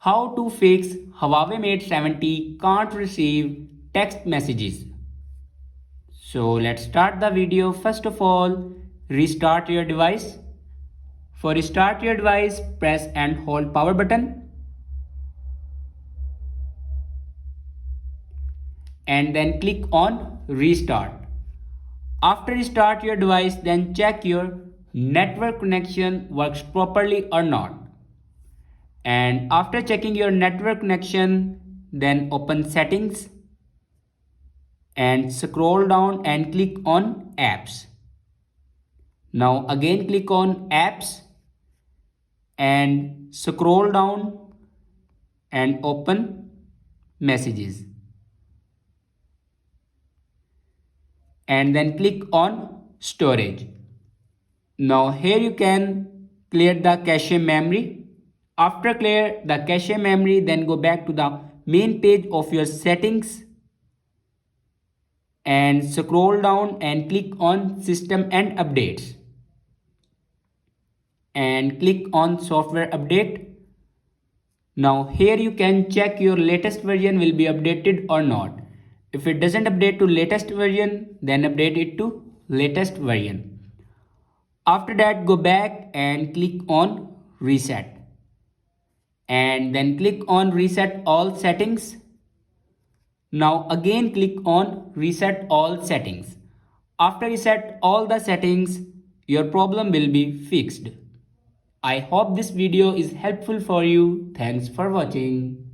How to fix Huawei Mate 70 can't receive text messages. So let's start the video. First of all, restart your device. For restart your device, press and hold power button. And then click on restart. After restart your device, then check your network connection works properly or not. And after checking your network connection, then open settings and scroll down and click on apps. Now again click on apps and scroll down and open messages. And then click on storage. Now here you can clear the cache memory. After clear the cache memory, then go back to the main page of your settings and scroll down and click on system and updates and click on software update. Now here you can check your latest version will be updated or not. If it doesn't update to latest version, then update it to latest version. After that, go back and click on reset and then click on reset all settings. Now again click on reset all settings. After reset all the settings, your problem will be fixed. I hope this video is helpful for you. Thanks for watching.